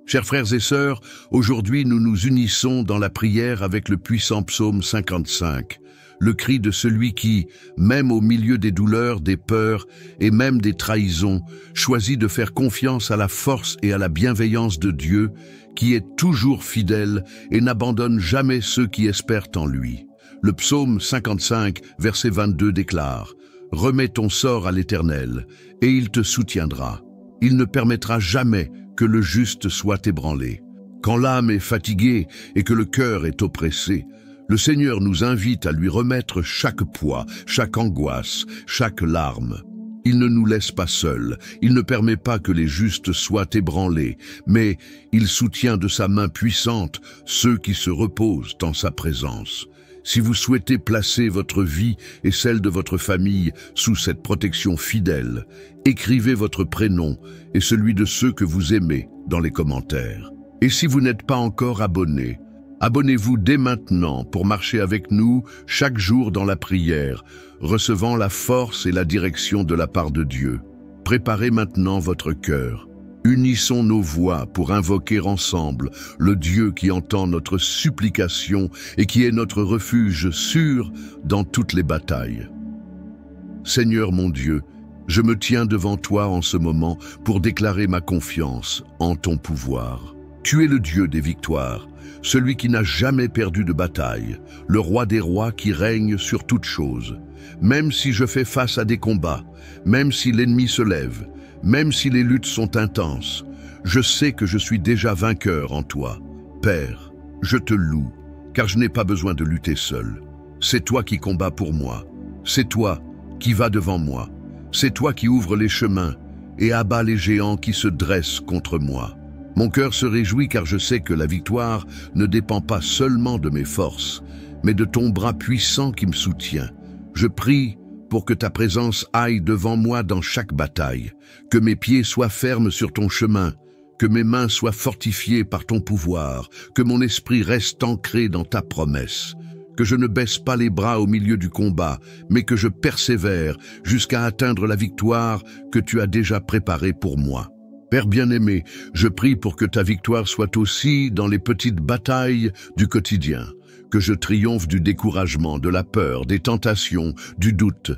Chers frères et sœurs, aujourd'hui nous nous unissons dans la prière avec le puissant psaume 55, le cri de celui qui, même au milieu des douleurs, des peurs et même des trahisons, choisit de faire confiance à la force et à la bienveillance de Dieu, qui est toujours fidèle et n'abandonne jamais ceux qui espèrent en lui. Le psaume 55, verset 22 déclare « Remets ton sort à l'Éternel, et il te soutiendra. Il ne permettra jamais que le juste soit ébranlé. Quand l'âme est fatiguée et que le cœur est oppressé, le Seigneur nous invite à lui remettre chaque poids, chaque angoisse, chaque larme. Il ne nous laisse pas seuls, il ne permet pas que les justes soient ébranlés, mais il soutient de sa main puissante ceux qui se reposent en sa présence. Si vous souhaitez placer votre vie et celle de votre famille sous cette protection fidèle, écrivez votre prénom et celui de ceux que vous aimez dans les commentaires. Et si vous n'êtes pas encore abonné, abonnez-vous dès maintenant pour marcher avec nous chaque jour dans la prière, recevant la force et la direction de la part de Dieu. Préparez maintenant votre cœur. Unissons nos voix pour invoquer ensemble le Dieu qui entend notre supplication et qui est notre refuge sûr dans toutes les batailles. Seigneur mon Dieu, je me tiens devant toi en ce moment pour déclarer ma confiance en ton pouvoir. Tu es le Dieu des victoires, celui qui n'a jamais perdu de bataille, le roi des rois qui règne sur toutes choses. Même si je fais face à des combats, même si l'ennemi se lève, même si les luttes sont intenses, je sais que je suis déjà vainqueur en toi. Père, je te loue, car je n'ai pas besoin de lutter seul. C'est toi qui combats pour moi. C'est toi qui vas devant moi. C'est toi qui ouvres les chemins et abats les géants qui se dressent contre moi. Mon cœur se réjouit car je sais que la victoire ne dépend pas seulement de mes forces, mais de ton bras puissant qui me soutient. Je prie pour que ta présence aille devant moi dans chaque bataille, que mes pieds soient fermes sur ton chemin, que mes mains soient fortifiées par ton pouvoir, que mon esprit reste ancré dans ta promesse, que je ne baisse pas les bras au milieu du combat, mais que je persévère jusqu'à atteindre la victoire que tu as déjà préparée pour moi. Père bien-aimé, je prie pour que ta victoire soit aussi dans les petites batailles du quotidien, que je triomphe du découragement, de la peur, des tentations, du doute,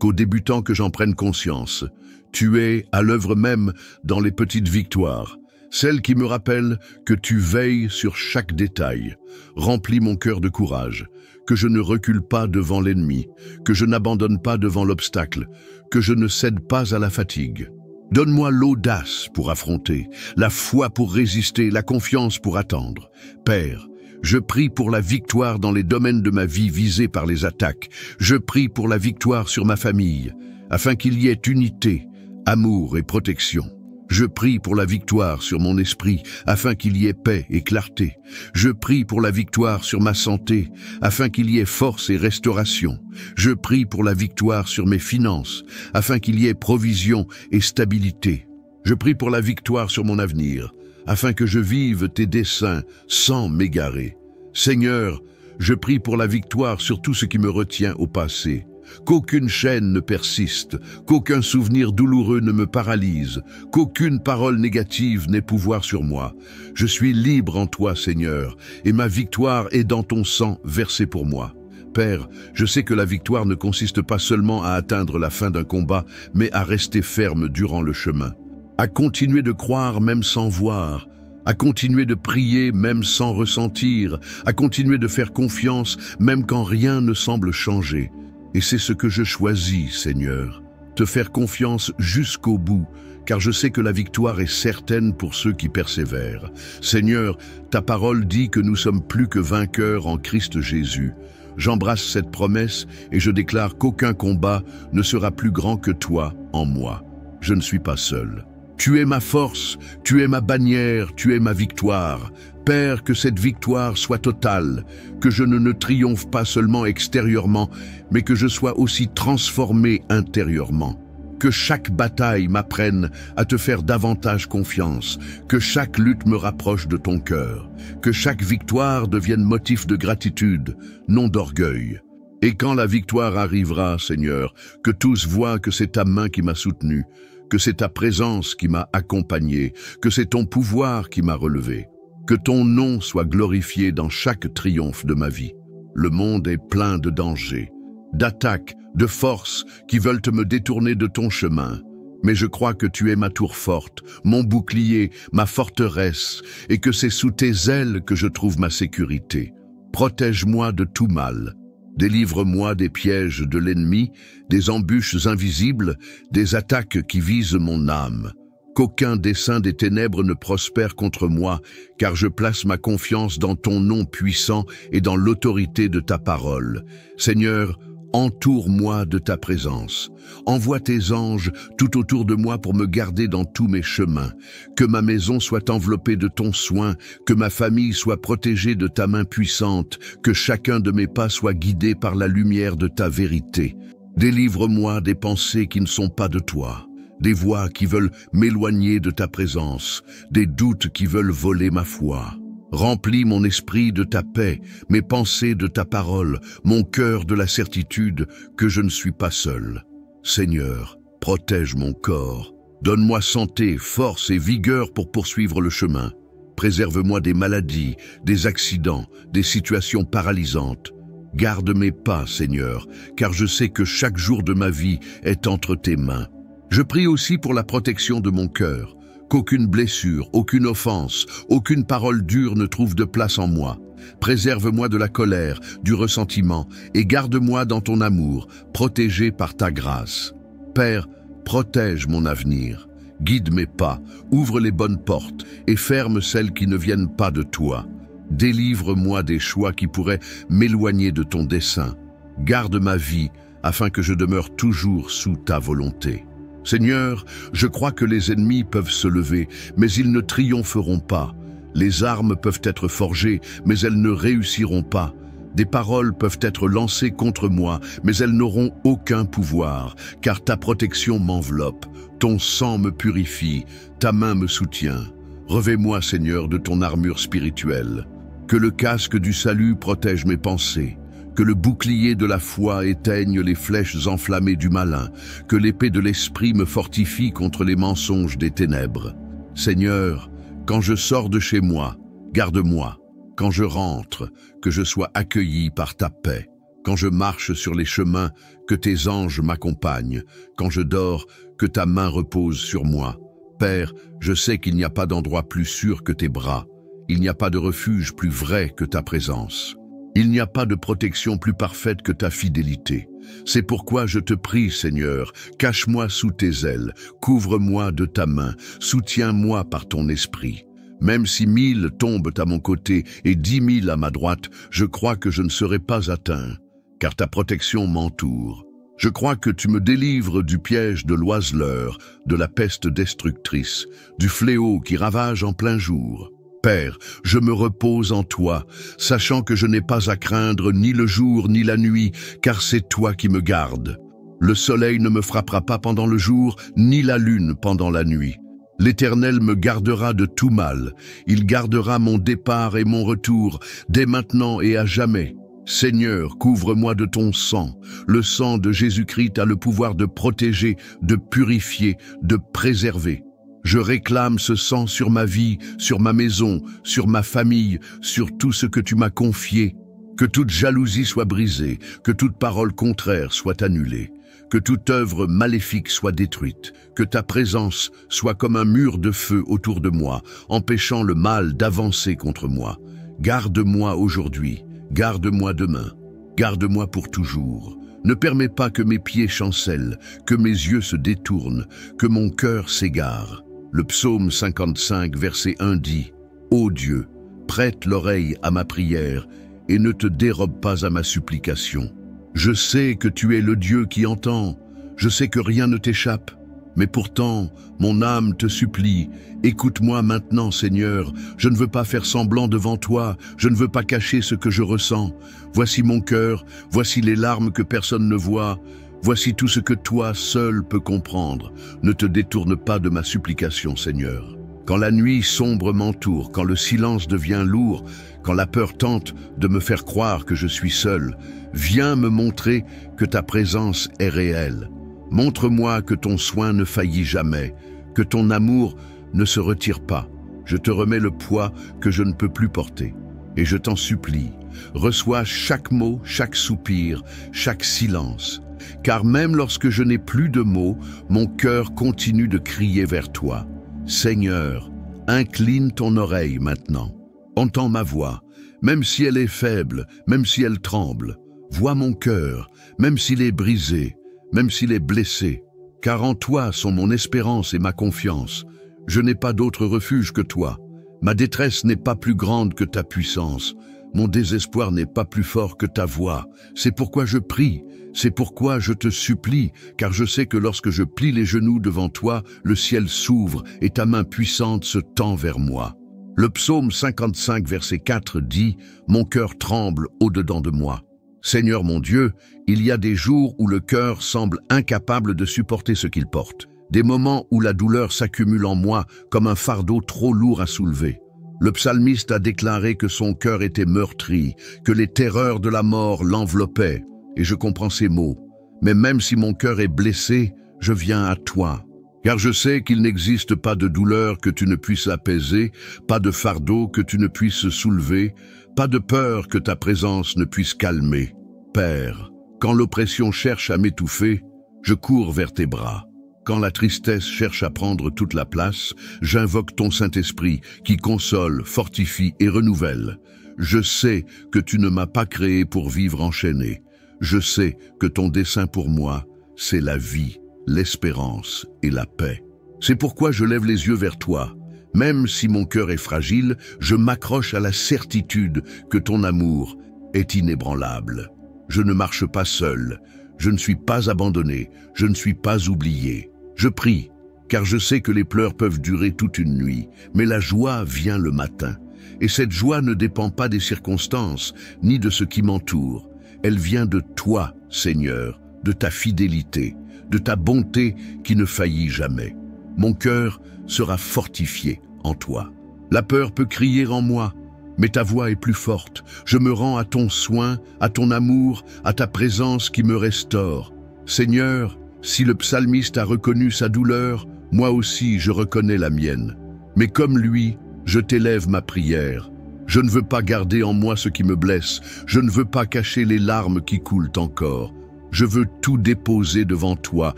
qu'aux débutants que j'en prenne conscience. Tu es à l'œuvre même dans les petites victoires, celles qui me rappellent que tu veilles sur chaque détail. Remplis mon cœur de courage, que je ne recule pas devant l'ennemi, que je n'abandonne pas devant l'obstacle, que je ne cède pas à la fatigue. Donne-moi l'audace pour affronter, la foi pour résister, la confiance pour attendre. Père, je prie pour la victoire dans les domaines de ma vie visés par les attaques. Je prie pour la victoire sur ma famille, afin qu'il y ait unité, amour et protection. Je prie pour la victoire sur mon esprit, afin qu'il y ait paix et clarté. Je prie pour la victoire sur ma santé, afin qu'il y ait force et restauration. Je prie pour la victoire sur mes finances, afin qu'il y ait provision et stabilité. Je prie pour la victoire sur mon avenir, afin que je vive tes desseins sans m'égarer. Seigneur, je prie pour la victoire sur tout ce qui me retient au passé. Qu'aucune chaîne ne persiste, qu'aucun souvenir douloureux ne me paralyse, qu'aucune parole négative n'ait pouvoir sur moi. Je suis libre en toi, Seigneur, et ma victoire est dans ton sang versé pour moi. Père, je sais que la victoire ne consiste pas seulement à atteindre la fin d'un combat, mais à rester ferme durant le chemin, à continuer de croire même sans voir, à continuer de prier même sans ressentir, à continuer de faire confiance même quand rien ne semble changer. Et c'est ce que je choisis, Seigneur, te faire confiance jusqu'au bout, car je sais que la victoire est certaine pour ceux qui persévèrent. Seigneur, ta parole dit que nous sommes plus que vainqueurs en Christ Jésus. J'embrasse cette promesse et je déclare qu'aucun combat ne sera plus grand que toi en moi. Je ne suis pas seul. Tu es ma force, tu es ma bannière, tu es ma victoire. Père, que cette victoire soit totale, que je ne triomphe pas seulement extérieurement, mais que je sois aussi transformé intérieurement. Que chaque bataille m'apprenne à te faire davantage confiance, que chaque lutte me rapproche de ton cœur, que chaque victoire devienne motif de gratitude, non d'orgueil. Et quand la victoire arrivera, Seigneur, que tous voient que c'est ta main qui m'a soutenu, que c'est ta présence qui m'a accompagné, que c'est ton pouvoir qui m'a relevé. Que ton nom soit glorifié dans chaque triomphe de ma vie. Le monde est plein de dangers, d'attaques, de forces qui veulent me détourner de ton chemin. Mais je crois que tu es ma tour forte, mon bouclier, ma forteresse, et que c'est sous tes ailes que je trouve ma sécurité. Protège-moi de tout mal. Délivre-moi des pièges de l'ennemi, des embûches invisibles, des attaques qui visent mon âme. Qu'aucun dessein des ténèbres ne prospère contre moi, car je place ma confiance dans ton nom puissant et dans l'autorité de ta parole. Seigneur, entoure-moi de ta présence. Envoie tes anges tout autour de moi pour me garder dans tous mes chemins. Que ma maison soit enveloppée de ton soin, que ma famille soit protégée de ta main puissante, que chacun de mes pas soit guidé par la lumière de ta vérité. Délivre-moi des pensées qui ne sont pas de toi, des voix qui veulent m'éloigner de ta présence, des doutes qui veulent voler ma foi. Remplis mon esprit de ta paix, mes pensées de ta parole, mon cœur de la certitude que je ne suis pas seul. Seigneur, protège mon corps. Donne-moi santé, force et vigueur pour poursuivre le chemin. Préserve-moi des maladies, des accidents, des situations paralysantes. Garde mes pas, Seigneur, car je sais que chaque jour de ma vie est entre tes mains. Je prie aussi pour la protection de mon cœur. Qu'aucune blessure, aucune offense, aucune parole dure ne trouve de place en moi. Préserve-moi de la colère, du ressentiment, et garde-moi dans ton amour, protégé par ta grâce. Père, protège mon avenir, guide mes pas, ouvre les bonnes portes, et ferme celles qui ne viennent pas de toi. Délivre-moi des choix qui pourraient m'éloigner de ton dessein. Garde ma vie, afin que je demeure toujours sous ta volonté. Seigneur, je crois que les ennemis peuvent se lever, mais ils ne triompheront pas. Les armes peuvent être forgées, mais elles ne réussiront pas. Des paroles peuvent être lancées contre moi, mais elles n'auront aucun pouvoir, car ta protection m'enveloppe, ton sang me purifie, ta main me soutient. Revêt-moi, Seigneur, de ton armure spirituelle. Que le casque du salut protège mes pensées. Que le bouclier de la foi éteigne les flèches enflammées du malin, que l'épée de l'esprit me fortifie contre les mensonges des ténèbres. Seigneur, quand je sors de chez moi, garde-moi. Quand je rentre, que je sois accueilli par ta paix. Quand je marche sur les chemins, que tes anges m'accompagnent. Quand je dors, que ta main repose sur moi. Père, je sais qu'il n'y a pas d'endroit plus sûr que tes bras. Il n'y a pas de refuge plus vrai que ta présence. Il n'y a pas de protection plus parfaite que ta fidélité. C'est pourquoi je te prie, Seigneur, cache-moi sous tes ailes, couvre-moi de ta main, soutiens-moi par ton esprit. Même si 1000 tombent à mon côté et 10 000 à ma droite, je crois que je ne serai pas atteint, car ta protection m'entoure. Je crois que tu me délivres du piège de l'oiseleur, de la peste destructrice, du fléau qui ravage en plein jour. Père, je me repose en toi, sachant que je n'ai pas à craindre ni le jour ni la nuit, car c'est toi qui me gardes. Le soleil ne me frappera pas pendant le jour, ni la lune pendant la nuit. L'Éternel me gardera de tout mal. Il gardera mon départ et mon retour, dès maintenant et à jamais. Seigneur, couvre-moi de ton sang. Le sang de Jésus-Christ a le pouvoir de protéger, de purifier, de préserver. Je réclame ce sang sur ma vie, sur ma maison, sur ma famille, sur tout ce que tu m'as confié. Que toute jalousie soit brisée, que toute parole contraire soit annulée, que toute œuvre maléfique soit détruite, que ta présence soit comme un mur de feu autour de moi, empêchant le mal d'avancer contre moi. Garde-moi aujourd'hui, garde-moi demain, garde-moi pour toujours. Ne permets pas que mes pieds chancellent, que mes yeux se détournent, que mon cœur s'égare. Le psaume 55, verset 1 dit « Ô Dieu, prête l'oreille à ma prière et ne te dérobe pas à ma supplication. Je sais que tu es le Dieu qui entend, je sais que rien ne t'échappe, mais pourtant, mon âme te supplie. Écoute-moi maintenant, Seigneur, je ne veux pas faire semblant devant toi, je ne veux pas cacher ce que je ressens. Voici mon cœur, voici les larmes que personne ne voit. Voici tout ce que toi seul peux comprendre. Ne te détourne pas de ma supplication, Seigneur. Quand la nuit sombre m'entoure, quand le silence devient lourd, quand la peur tente de me faire croire que je suis seul, viens me montrer que ta présence est réelle. Montre-moi que ton soin ne faillit jamais, que ton amour ne se retire pas. Je te remets le poids que je ne peux plus porter. Et je t'en supplie, reçois chaque mot, chaque soupir, chaque silence. Car même lorsque je n'ai plus de mots, mon cœur continue de crier vers toi. Seigneur, incline ton oreille maintenant. Entends ma voix, même si elle est faible, même si elle tremble. Vois mon cœur, même s'il est brisé, même s'il est blessé. Car en toi sont mon espérance et ma confiance. Je n'ai pas d'autre refuge que toi. Ma détresse n'est pas plus grande que ta puissance. Mon désespoir n'est pas plus fort que ta voix. C'est pourquoi je prie, c'est pourquoi je te supplie, car je sais que lorsque je plie les genoux devant toi, le ciel s'ouvre et ta main puissante se tend vers moi. Le psaume 55, verset 4 dit « Mon cœur tremble au-dedans de moi ». Seigneur mon Dieu, il y a des jours où le cœur semble incapable de supporter ce qu'il porte. Des moments où la douleur s'accumule en moi comme un fardeau trop lourd à soulever. Le psalmiste a déclaré que son cœur était meurtri, que les terreurs de la mort l'enveloppaient. Et je comprends ces mots. Mais même si mon cœur est blessé, je viens à toi. Car je sais qu'il n'existe pas de douleur que tu ne puisses apaiser, pas de fardeau que tu ne puisses soulever, pas de peur que ta présence ne puisse calmer. Père, quand l'oppression cherche à m'étouffer, je cours vers tes bras. Quand la tristesse cherche à prendre toute la place, j'invoque ton Saint-Esprit qui console, fortifie et renouvelle. Je sais que tu ne m'as pas créé pour vivre enchaîné. Je sais que ton dessein pour moi, c'est la vie, l'espérance et la paix. C'est pourquoi je lève les yeux vers toi. Même si mon cœur est fragile, je m'accroche à la certitude que ton amour est inébranlable. Je ne marche pas seul, je ne suis pas abandonné, je ne suis pas oublié. Je prie, car je sais que les pleurs peuvent durer toute une nuit, mais la joie vient le matin. Et cette joie ne dépend pas des circonstances, ni de ce qui m'entoure. Elle vient de toi, Seigneur, de ta fidélité, de ta bonté qui ne faillit jamais. Mon cœur sera fortifié en toi. La peur peut crier en moi, mais ta voix est plus forte. Je me rends à ton soin, à ton amour, à ta présence qui me restaure. Seigneur, si le psalmiste a reconnu sa douleur, moi aussi je reconnais la mienne. Mais comme lui, je t'élève ma prière. Je ne veux pas garder en moi ce qui me blesse. Je ne veux pas cacher les larmes qui coulent encore. Je veux tout déposer devant toi,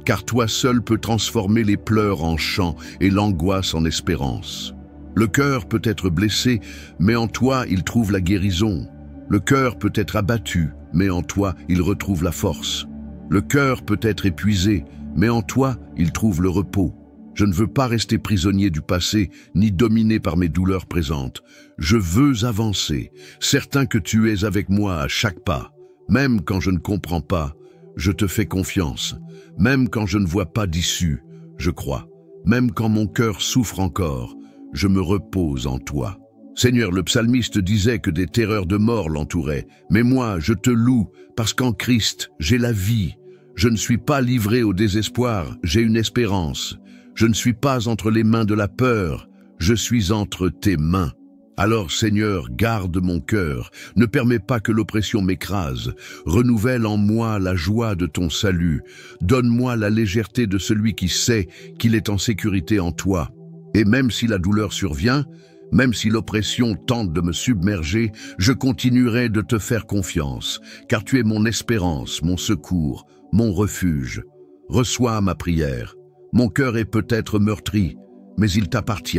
car toi seul peux transformer les pleurs en chants et l'angoisse en espérance. Le cœur peut être blessé, mais en toi il trouve la guérison. Le cœur peut être abattu, mais en toi il retrouve la force. Le cœur peut être épuisé, mais en toi il trouve le repos. Je ne veux pas rester prisonnier du passé, ni dominé par mes douleurs présentes. Je veux avancer, certain que tu es avec moi à chaque pas. Même quand je ne comprends pas, je te fais confiance. Même quand je ne vois pas d'issue, je crois. Même quand mon cœur souffre encore, je me repose en toi. Seigneur, le psalmiste disait que des terreurs de mort l'entouraient. Mais moi, je te loue, parce qu'en Christ, j'ai la vie. Je ne suis pas livré au désespoir, j'ai une espérance. Je ne suis pas entre les mains de la peur, je suis entre tes mains. Alors, Seigneur, garde mon cœur, ne permets pas que l'oppression m'écrase. Renouvelle en moi la joie de ton salut. Donne-moi la légèreté de celui qui sait qu'il est en sécurité en toi. Et même si la douleur survient, même si l'oppression tente de me submerger, je continuerai de te faire confiance, car tu es mon espérance, mon secours, mon refuge. Reçois ma prière. Mon cœur est peut-être meurtri, mais il t'appartient.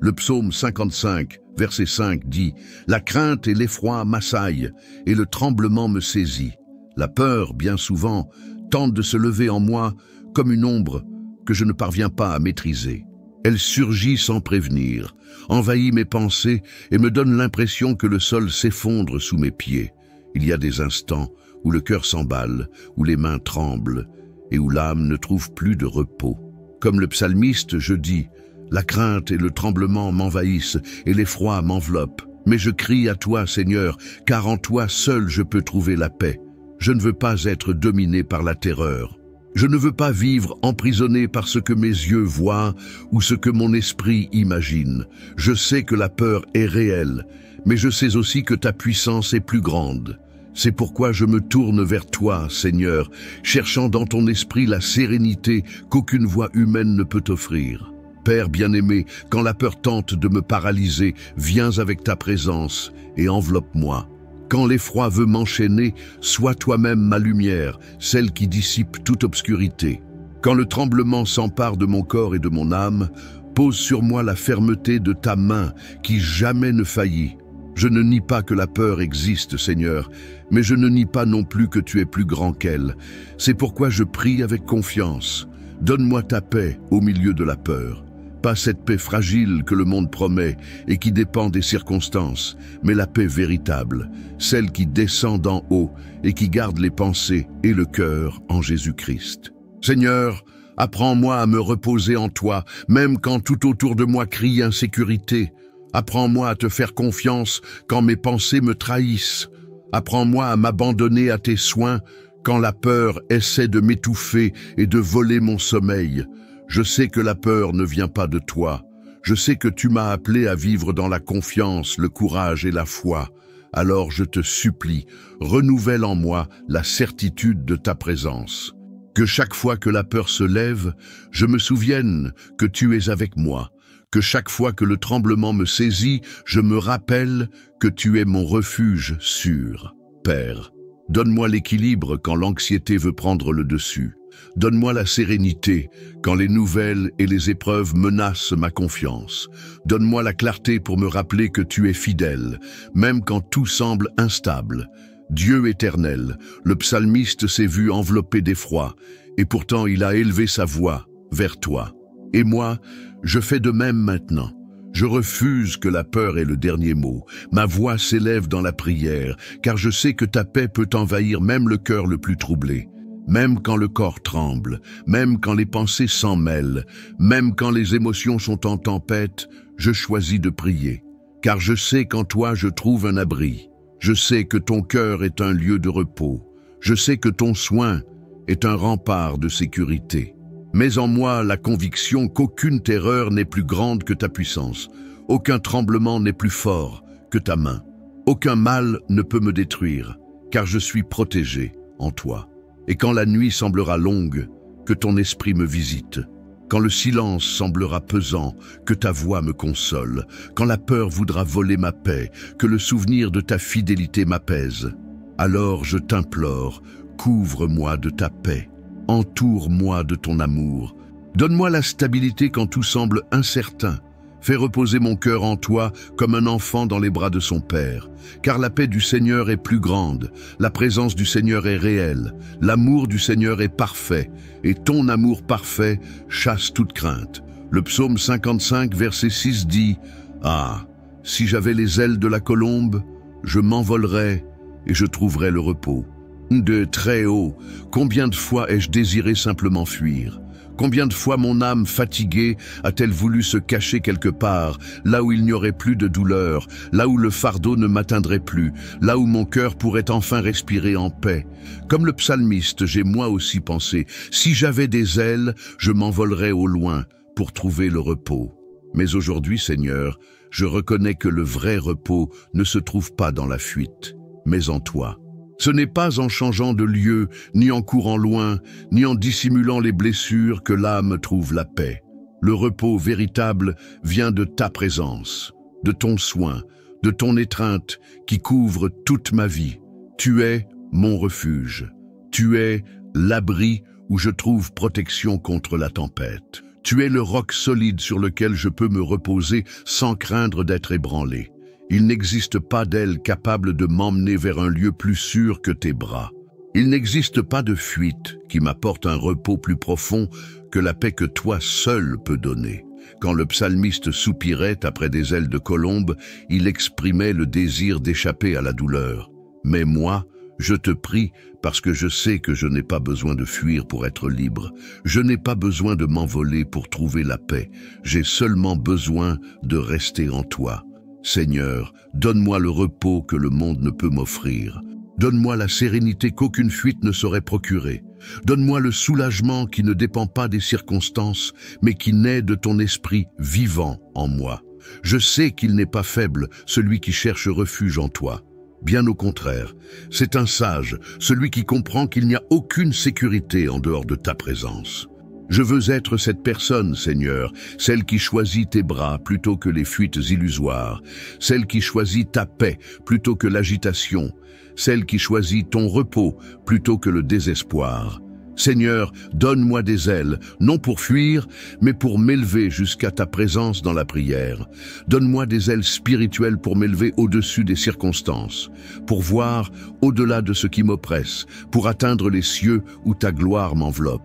Le psaume 55, verset 5 dit « La crainte et l'effroi m'assaillent, et le tremblement me saisit. La peur, bien souvent, tente de se lever en moi comme une ombre que je ne parviens pas à maîtriser. Elle surgit sans prévenir, envahit mes pensées et me donne l'impression que le sol s'effondre sous mes pieds. Il y a des instants où le cœur s'emballe, où les mains tremblent, et où l'âme ne trouve plus de repos. Comme le psalmiste, je dis « La crainte et le tremblement m'envahissent et l'effroi m'enveloppe. Mais je crie à toi, Seigneur, car en toi seul je peux trouver la paix. Je ne veux pas être dominé par la terreur. Je ne veux pas vivre emprisonné par ce que mes yeux voient ou ce que mon esprit imagine. Je sais que la peur est réelle, mais je sais aussi que ta puissance est plus grande. C'est pourquoi je me tourne vers toi, Seigneur, cherchant dans ton esprit la sérénité qu'aucune voix humaine ne peut offrir. Père bien-aimé, quand la peur tente de me paralyser, viens avec ta présence et enveloppe-moi. Quand l'effroi veut m'enchaîner, sois toi-même ma lumière, celle qui dissipe toute obscurité. Quand le tremblement s'empare de mon corps et de mon âme, pose sur moi la fermeté de ta main qui jamais ne faillit. Je ne nie pas que la peur existe, Seigneur, mais je ne nie pas non plus que tu es plus grand qu'elle. C'est pourquoi je prie avec confiance. Donne-moi ta paix au milieu de la peur. Pas cette paix fragile que le monde promet et qui dépend des circonstances, mais la paix véritable, celle qui descend d'en haut et qui garde les pensées et le cœur en Jésus-Christ. Seigneur, apprends-moi à me reposer en toi, même quand tout autour de moi crie insécurité. Apprends-moi à te faire confiance quand mes pensées me trahissent. Apprends-moi à m'abandonner à tes soins quand la peur essaie de m'étouffer et de voler mon sommeil. Je sais que la peur ne vient pas de toi. Je sais que tu m'as appelé à vivre dans la confiance, le courage et la foi. Alors je te supplie, renouvelle en moi la certitude de ta présence. Que chaque fois que la peur se lève, je me souvienne que tu es avec moi. Que chaque fois que le tremblement me saisit, je me rappelle que tu es mon refuge sûr. Père, donne-moi l'équilibre quand l'anxiété veut prendre le dessus. Donne-moi la sérénité quand les nouvelles et les épreuves menacent ma confiance. Donne-moi la clarté pour me rappeler que tu es fidèle, même quand tout semble instable. Dieu éternel, le psalmiste s'est vu enveloppé d'effroi, et pourtant il a élevé sa voix vers toi. Et moi, je fais de même maintenant. Je refuse que la peur ait le dernier mot. Ma voix s'élève dans la prière, car je sais que ta paix peut envahir même le cœur le plus troublé. Même quand le corps tremble, même quand les pensées s'en mêlent, même quand les émotions sont en tempête, je choisis de prier. Car je sais qu'en toi je trouve un abri. Je sais que ton cœur est un lieu de repos. Je sais que ton soin est un rempart de sécurité. Mets en moi la conviction qu'aucune terreur n'est plus grande que ta puissance. Aucun tremblement n'est plus fort que ta main. Aucun mal ne peut me détruire, car je suis protégé en toi. Et quand la nuit semblera longue, que ton esprit me visite. Quand le silence semblera pesant, que ta voix me console. Quand la peur voudra voler ma paix, que le souvenir de ta fidélité m'apaise. Alors je t'implore, couvre-moi de ta paix. Entoure-moi de ton amour. Donne-moi la stabilité quand tout semble incertain. Fais reposer mon cœur en toi comme un enfant dans les bras de son père. Car la paix du Seigneur est plus grande, la présence du Seigneur est réelle, l'amour du Seigneur est parfait, et ton amour parfait chasse toute crainte. Le psaume 55, verset 6 dit « Ah, si j'avais les ailes de la colombe, je m'envolerais et je trouverais le repos. » De très haut, combien de fois ai-je désiré simplement fuir? Combien de fois mon âme fatiguée a-t-elle voulu se cacher quelque part, là où il n'y aurait plus de douleur, là où le fardeau ne m'atteindrait plus, là où mon cœur pourrait enfin respirer en paix. Comme le psalmiste, j'ai moi aussi pensé, si j'avais des ailes, je m'envolerais au loin pour trouver le repos. Mais aujourd'hui, Seigneur, je reconnais que le vrai repos ne se trouve pas dans la fuite, mais en toi. Ce n'est pas en changeant de lieu, ni en courant loin, ni en dissimulant les blessures que l'âme trouve la paix. Le repos véritable vient de ta présence, de ton soin, de ton étreinte qui couvre toute ma vie. Tu es mon refuge. Tu es l'abri où je trouve protection contre la tempête. Tu es le roc solide sur lequel je peux me reposer sans craindre d'être ébranlé. Il n'existe pas d'aile capable de m'emmener vers un lieu plus sûr que tes bras. Il n'existe pas de fuite qui m'apporte un repos plus profond que la paix que toi seul peux donner. Quand le psalmiste soupirait après des ailes de colombe, il exprimait le désir d'échapper à la douleur. Mais moi, je te prie parce que je sais que je n'ai pas besoin de fuir pour être libre. Je n'ai pas besoin de m'envoler pour trouver la paix. J'ai seulement besoin de rester en toi. Seigneur, donne-moi le repos que le monde ne peut m'offrir. Donne-moi la sérénité qu'aucune fuite ne saurait procurer. Donne-moi le soulagement qui ne dépend pas des circonstances, mais qui naît de ton esprit vivant en moi. Je sais qu'il n'est pas faible, celui qui cherche refuge en toi. Bien au contraire, c'est un sage, celui qui comprend qu'il n'y a aucune sécurité en dehors de ta présence. Je veux être cette personne, Seigneur, celle qui choisit tes bras plutôt que les fuites illusoires, celle qui choisit ta paix plutôt que l'agitation, celle qui choisit ton repos plutôt que le désespoir. Seigneur, donne-moi des ailes, non pour fuir, mais pour m'élever jusqu'à ta présence dans la prière. Donne-moi des ailes spirituelles pour m'élever au-dessus des circonstances, pour voir au-delà de ce qui m'oppresse, pour atteindre les cieux où ta gloire m'enveloppe.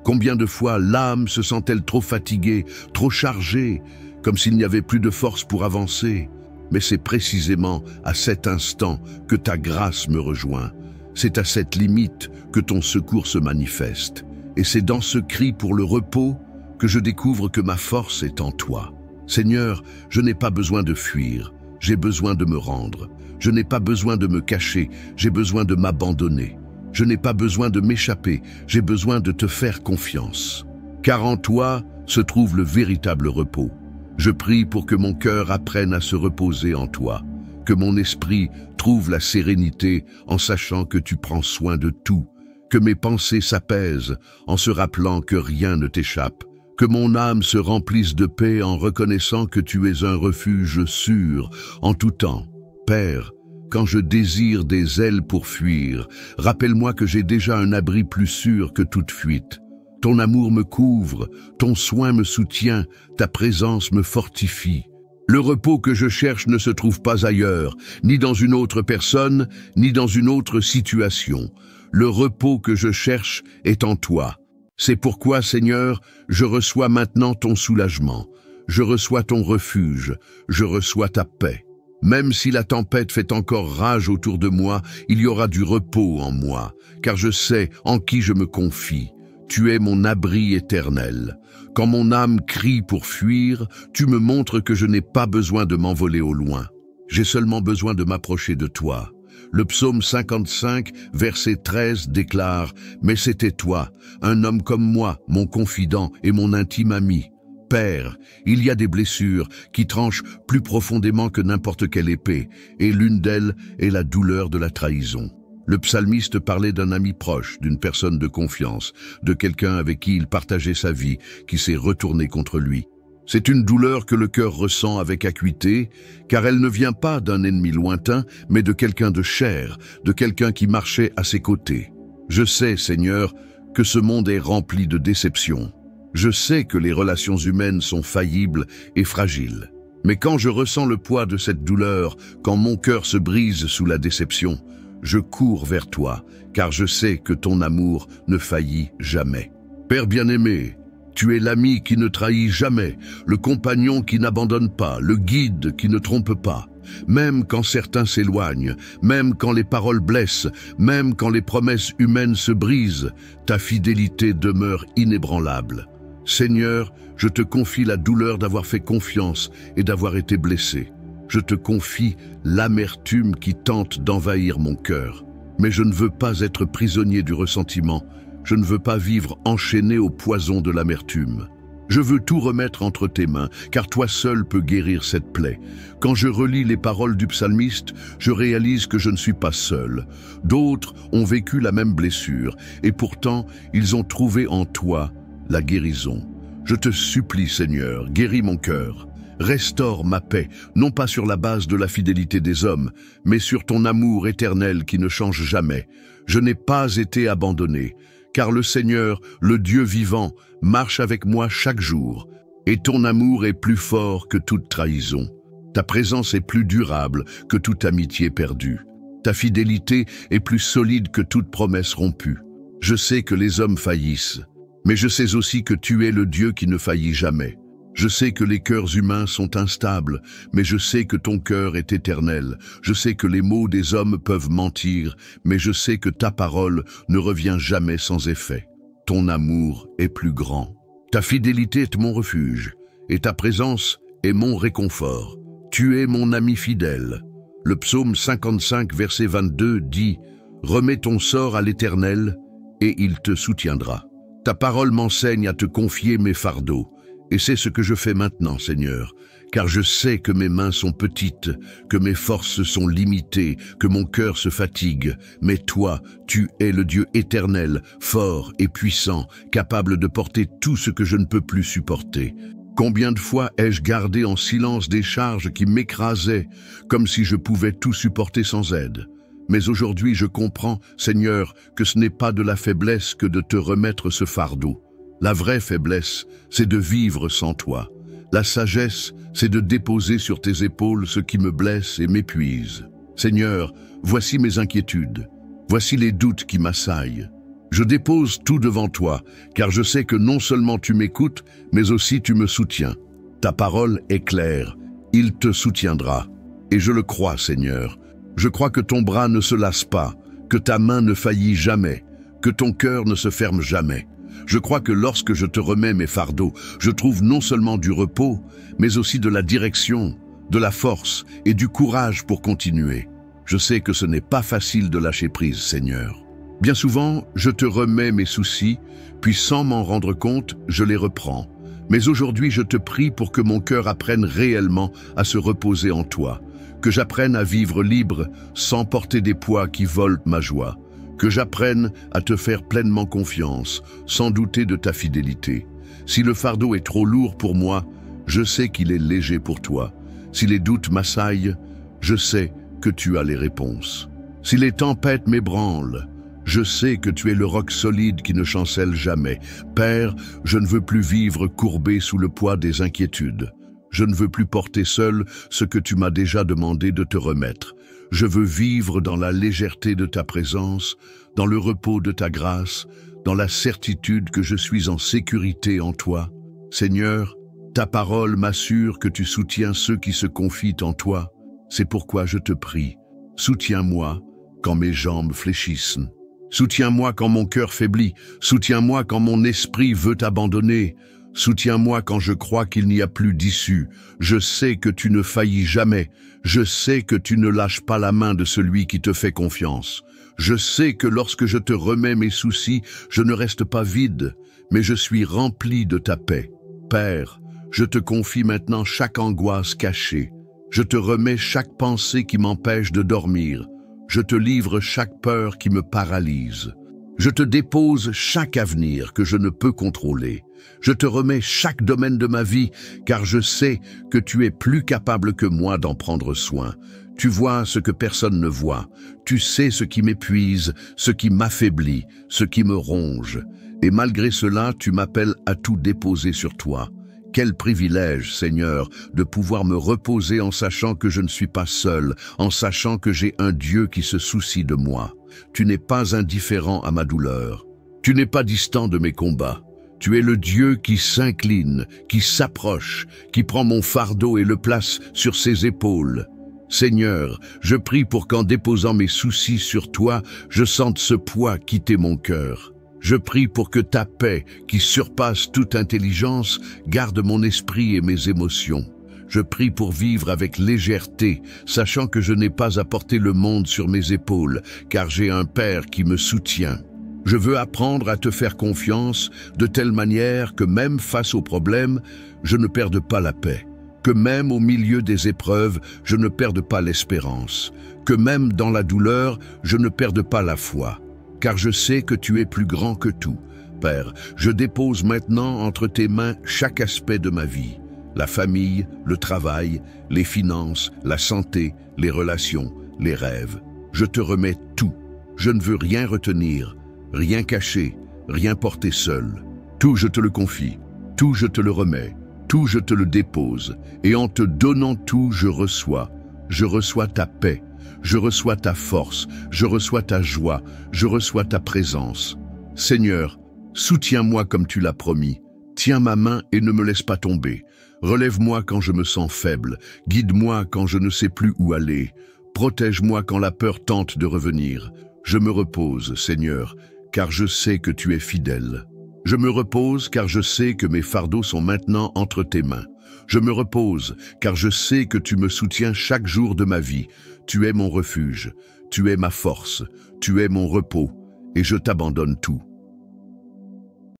Combien de fois l'âme se sent-elle trop fatiguée, trop chargée, comme s'il n'y avait plus de force pour avancer? Mais c'est précisément à cet instant que ta grâce me rejoint. C'est à cette limite que ton secours se manifeste. Et c'est dans ce cri pour le repos que je découvre que ma force est en toi. Seigneur, je n'ai pas besoin de fuir, j'ai besoin de me rendre. Je n'ai pas besoin de me cacher, j'ai besoin de m'abandonner. Je n'ai pas besoin de m'échapper, j'ai besoin de te faire confiance. Car en toi se trouve le véritable repos. Je prie pour que mon cœur apprenne à se reposer en toi, que mon esprit trouve la sérénité en sachant que tu prends soin de tout, que mes pensées s'apaisent en se rappelant que rien ne t'échappe, que mon âme se remplisse de paix en reconnaissant que tu es un refuge sûr en tout temps. Père, quand je désire des ailes pour fuir, rappelle-moi que j'ai déjà un abri plus sûr que toute fuite. Ton amour me couvre, ton soin me soutient, ta présence me fortifie. Le repos que je cherche ne se trouve pas ailleurs, ni dans une autre personne, ni dans une autre situation. Le repos que je cherche est en toi. C'est pourquoi, Seigneur, je reçois maintenant ton soulagement. Je reçois ton refuge, je reçois ta paix. Même si la tempête fait encore rage autour de moi, il y aura du repos en moi, car je sais en qui je me confie. Tu es mon abri éternel. Quand mon âme crie pour fuir, tu me montres que je n'ai pas besoin de m'envoler au loin. J'ai seulement besoin de m'approcher de toi. Le psaume 55, verset 13 déclare « Mais c'était toi, un homme comme moi, mon confident et mon intime ami. » Père, il y a des blessures qui tranchent plus profondément que n'importe quelle épée, et l'une d'elles est la douleur de la trahison. Le psalmiste parlait d'un ami proche, d'une personne de confiance, de quelqu'un avec qui il partageait sa vie, qui s'est retourné contre lui. C'est une douleur que le cœur ressent avec acuité, car elle ne vient pas d'un ennemi lointain, mais de quelqu'un de cher, de quelqu'un qui marchait à ses côtés. Je sais, Seigneur, que ce monde est rempli de déceptions. Je sais que les relations humaines sont faillibles et fragiles. Mais quand je ressens le poids de cette douleur, quand mon cœur se brise sous la déception, je cours vers toi, car je sais que ton amour ne faillit jamais. Père bien-aimé, tu es l'ami qui ne trahit jamais, le compagnon qui n'abandonne pas, le guide qui ne trompe pas. Même quand certains s'éloignent, même quand les paroles blessent, même quand les promesses humaines se brisent, ta fidélité demeure inébranlable. Seigneur, je te confie la douleur d'avoir fait confiance et d'avoir été blessé. Je te confie l'amertume qui tente d'envahir mon cœur. Mais je ne veux pas être prisonnier du ressentiment. Je ne veux pas vivre enchaîné au poison de l'amertume. Je veux tout remettre entre tes mains, car toi seul peux guérir cette plaie. Quand je relis les paroles du psalmiste, je réalise que je ne suis pas seul. D'autres ont vécu la même blessure, et pourtant, ils ont trouvé en toi la guérison. Je te supplie, Seigneur, guéris mon cœur. Restaure ma paix, non pas sur la base de la fidélité des hommes, mais sur ton amour éternel qui ne change jamais. Je n'ai pas été abandonné, car le Seigneur, le Dieu vivant, marche avec moi chaque jour, et ton amour est plus fort que toute trahison. Ta présence est plus durable que toute amitié perdue. Ta fidélité est plus solide que toute promesse rompue. Je sais que les hommes faillissent, mais je sais aussi que tu es le Dieu qui ne faillit jamais. Je sais que les cœurs humains sont instables, mais je sais que ton cœur est éternel. Je sais que les mots des hommes peuvent mentir, mais je sais que ta parole ne revient jamais sans effet. Ton amour est plus grand. Ta fidélité est mon refuge, et ta présence est mon réconfort. Tu es mon ami fidèle. Le psaume 55, verset 22 dit « Remets ton sort à l'Éternel, et il te soutiendra. » Ta parole m'enseigne à te confier mes fardeaux, Et c'est ce que je fais maintenant, Seigneur, car je sais que mes mains sont petites, que mes forces sont limitées, que mon cœur se fatigue. Mais toi, tu es le Dieu éternel, fort et puissant, capable de porter tout ce que je ne peux plus supporter. Combien de fois ai-je gardé en silence des charges qui m'écrasaient, comme si je pouvais tout supporter sans aide? Mais aujourd'hui je comprends, Seigneur, que ce n'est pas de la faiblesse que de te remettre ce fardeau. La vraie faiblesse, c'est de vivre sans toi. La sagesse, c'est de déposer sur tes épaules ce qui me blesse et m'épuise. Seigneur, voici mes inquiétudes. Voici les doutes qui m'assaillent. Je dépose tout devant toi, car je sais que non seulement tu m'écoutes, mais aussi tu me soutiens. Ta parole est claire, il te soutiendra. Et je le crois, Seigneur. Je crois que ton bras ne se lasse pas, que ta main ne faillit jamais, que ton cœur ne se ferme jamais. Je crois que lorsque je te remets mes fardeaux, je trouve non seulement du repos, mais aussi de la direction, de la force et du courage pour continuer. Je sais que ce n'est pas facile de lâcher prise, Seigneur. Bien souvent, je te remets mes soucis, puis sans m'en rendre compte, je les reprends. Mais aujourd'hui, je te prie pour que mon cœur apprenne réellement à se reposer en toi, que j'apprenne à vivre libre sans porter des poids qui volent ma joie, que j'apprenne à te faire pleinement confiance, sans douter de ta fidélité. Si le fardeau est trop lourd pour moi, je sais qu'il est léger pour toi. Si les doutes m'assaillent, je sais que tu as les réponses. Si les tempêtes m'ébranlent, je sais que tu es le roc solide qui ne chancelle jamais. Père, je ne veux plus vivre courbé sous le poids des inquiétudes. Je ne veux plus porter seul ce que tu m'as déjà demandé de te remettre. Je veux vivre dans la légèreté de ta présence, dans le repos de ta grâce, dans la certitude que je suis en sécurité en toi. Seigneur, ta parole m'assure que tu soutiens ceux qui se confient en toi. C'est pourquoi je te prie, soutiens-moi quand mes jambes fléchissent. Soutiens-moi quand mon cœur faiblit, soutiens-moi quand mon esprit veut abandonner. Soutiens-moi quand je crois qu'il n'y a plus d'issue. Je sais que tu ne faillis jamais. Je sais que tu ne lâches pas la main de celui qui te fait confiance. Je sais que lorsque je te remets mes soucis, je ne reste pas vide, mais je suis rempli de ta paix. Père, je te confie maintenant chaque angoisse cachée. Je te remets chaque pensée qui m'empêche de dormir. Je te livre chaque peur qui me paralyse. Je te dépose chaque avenir que je ne peux contrôler. Je te remets chaque domaine de ma vie, car je sais que tu es plus capable que moi d'en prendre soin. Tu vois ce que personne ne voit. Tu sais ce qui m'épuise, ce qui m'affaiblit, ce qui me ronge. Et malgré cela, tu m'appelles à tout déposer sur toi. Quel privilège, Seigneur, de pouvoir me reposer en sachant que je ne suis pas seul, en sachant que j'ai un Dieu qui se soucie de moi. Tu n'es pas indifférent à ma douleur. Tu n'es pas distant de mes combats. Tu es le Dieu qui s'incline, qui s'approche, qui prend mon fardeau et le place sur ses épaules. Seigneur, je prie pour qu'en déposant mes soucis sur toi, je sente ce poids quitter mon cœur. Je prie pour que ta paix, qui surpasse toute intelligence, garde mon esprit et mes émotions. Je prie pour vivre avec légèreté, sachant que je n'ai pas à porter le monde sur mes épaules, car j'ai un Père qui me soutient. Je veux apprendre à te faire confiance de telle manière que même face aux problèmes, je ne perde pas la paix. Que même au milieu des épreuves, je ne perde pas l'espérance. Que même dans la douleur, je ne perde pas la foi. Car je sais que tu es plus grand que tout. Père, je dépose maintenant entre tes mains chaque aspect de ma vie. La famille, le travail, les finances, la santé, les relations, les rêves. Je te remets tout. Je ne veux rien retenir, rien cacher, rien porter seul. Tout je te le confie, tout je te le remets, tout je te le dépose. Et en te donnant tout, je reçois ta paix. Je reçois ta force, je reçois ta joie, je reçois ta présence. Seigneur, soutiens-moi comme tu l'as promis. Tiens ma main et ne me laisse pas tomber. Relève-moi quand je me sens faible. Guide-moi quand je ne sais plus où aller. Protège-moi quand la peur tente de revenir. Je me repose, Seigneur, car je sais que tu es fidèle. Je me repose car je sais que mes fardeaux sont maintenant entre tes mains. Je me repose car je sais que tu me soutiens chaque jour de ma vie. Tu es mon refuge, tu es ma force, tu es mon repos, et je t'abandonne tout.